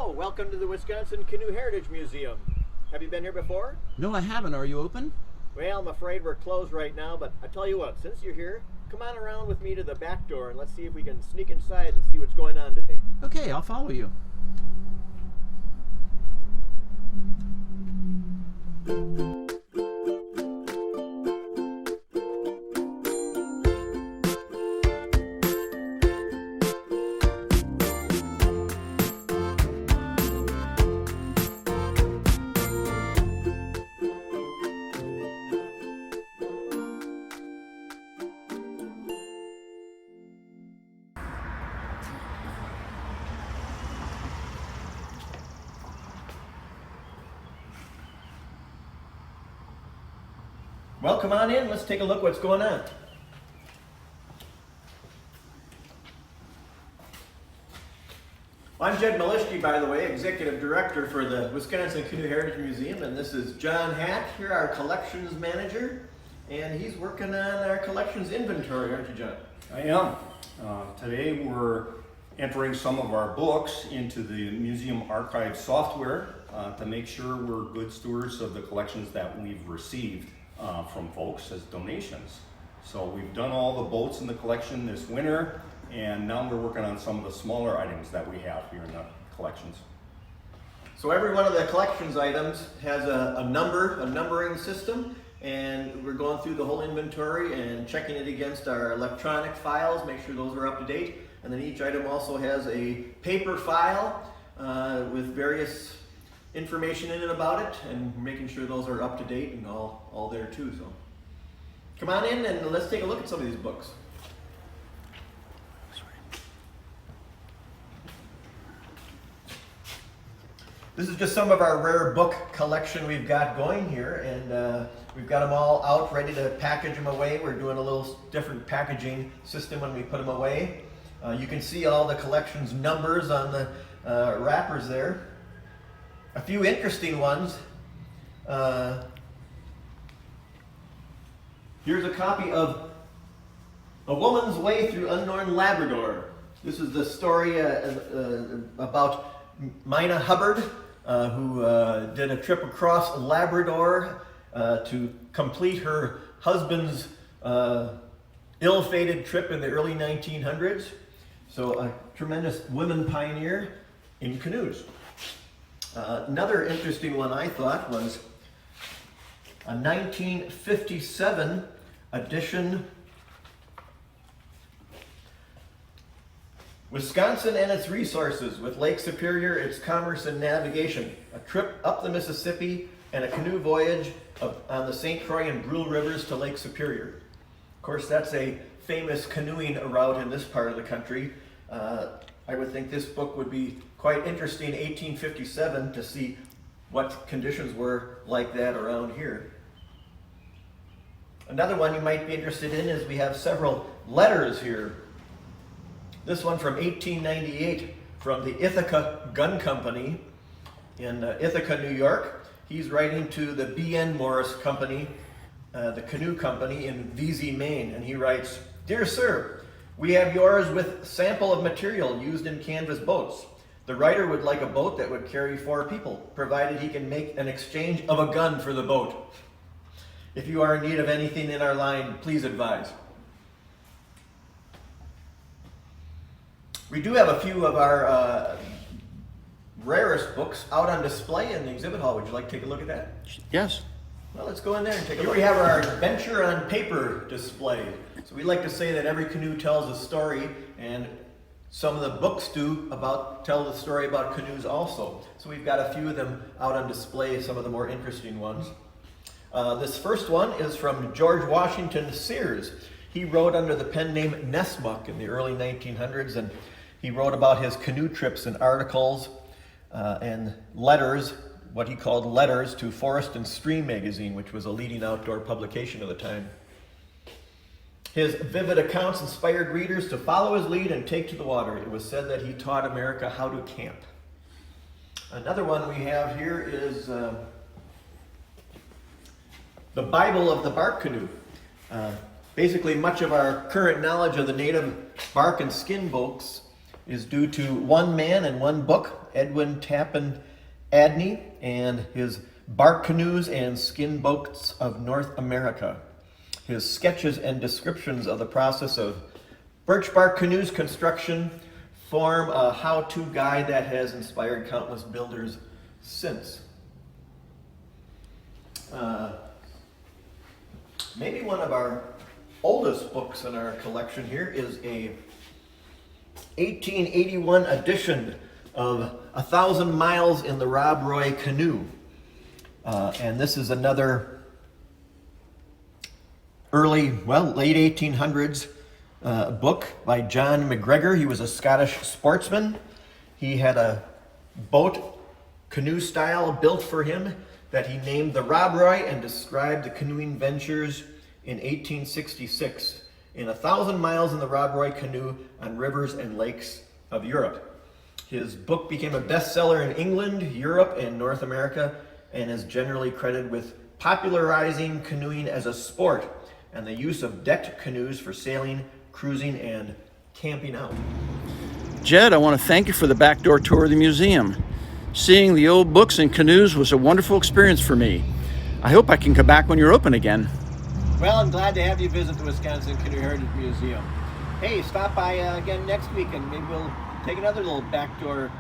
Hello, welcome to the Wisconsin Canoe Heritage Museum. Have you been here before? No, I haven't. Are you open? Well, I'm afraid we're closed right now, but I tell you what, since you're here, come on around with me to the back door and let's see if we can sneak inside and see what's going on today. Okay, I'll follow you. Well, come on in, let's take a look what's going on. I'm Jed Malishki, by the way, Executive Director for the Wisconsin Canoe Heritage Museum, and this is John Hack, here our Collections Manager, and he's working on our collections inventory, aren't you, John? I am. Today we're entering some of our books into the museum archive software to make sure we're good stewards of the collections that we've received from folks as donations. So we've done all the boats in the collection this winter, and now we're working on some of the smaller items that we have here in the collections. So every one of the collections items has a numbering system, and we're going through the whole inventory and checking it against our electronic files, make sure those are up to date. And then each item also has a paper file with various information in it about it, and making sure those are up to date and all there too. So come on in and let's take a look at some of these books. This is just some of our rare book collection we've got going here, and we've got them all out ready to package them away. We're doing a little different packaging system when we put them away. You can see all the collection's numbers on the wrappers there. A few interesting ones. Here's a copy of A Woman's Way Through Unknown Labrador. This is the story about Mina Hubbard, who did a trip across Labrador to complete her husband's ill-fated trip in the early 1900s. So a tremendous women pioneer in canoes. Another interesting one I thought was a 1957 edition, Wisconsin and Its Resources with Lake Superior, Its Commerce and Navigation, a trip up the Mississippi and a canoe voyage on the St. Croix and Brule Rivers to Lake Superior. Of course, that's a famous canoeing route in this part of the country. I would think this book would be quite interesting, 1857, to see what conditions were like that around here. Another one you might be interested in is we have several letters here. This one from 1898 from the Ithaca Gun Company in Ithaca, New York. He's writing to the B.N. Morris Company, the canoe company in Vesey, Maine, and he writes, "Dear Sir, we have yours with sample of material used in canvas boats. The writer would like a boat that would carry 4 people, provided he can make an exchange of a gun for the boat. If you are in need of anything in our line, please advise." We do have a few of our rarest books out on display in the exhibit hall. Would you like to take a look at that? Yes. Well, let's go in there and take a look. Here we have our Adventure on Paper display. So we like to say that every canoe tells a story, and some of the books tell the story about canoes also. So we've got a few of them out on display, some of the more interesting ones. This first one is from George Washington Sears. He wrote under the pen name Nessmuk in the early 1900s, and he wrote about his canoe trips in articles and letters, what he called letters to Forest and Stream magazine, which was a leading outdoor publication of the time. His vivid accounts inspired readers to follow his lead and take to the water. It was said that he taught America how to camp. Another one we have here is the Bible of the Bark Canoe. Basically, much of our current knowledge of the native bark and skin boats is due to one man and one book, Edwin Tappan Adney, and his Bark Canoes and Skin Boats of North America. His sketches and descriptions of the process of birch bark canoes construction form a how-to guide that has inspired countless builders since. Maybe one of our oldest books in our collection here is a 1881 edition of 1,000 Miles in the Rob Roy Canoe. And this is another late 1800s book by John McGregor. He was a Scottish sportsman. He had a boat canoe style built for him that he named the Rob Roy and described the canoeing ventures in 1866 in 1,000 Miles in the Rob Roy Canoe on Rivers and Lakes of Europe. His book became a bestseller in England, Europe, and North America, and is generally credited with popularizing canoeing as a sport and the use of decked canoes for sailing, cruising, and camping out. Jed, I want to thank you for the backdoor tour of the museum. Seeing the old books and canoes was a wonderful experience for me. I hope I can come back when you're open again. Well, I'm glad to have you visit the Wisconsin Canoe Heritage Museum. Hey, stop by again next week and maybe we'll take another little backdoor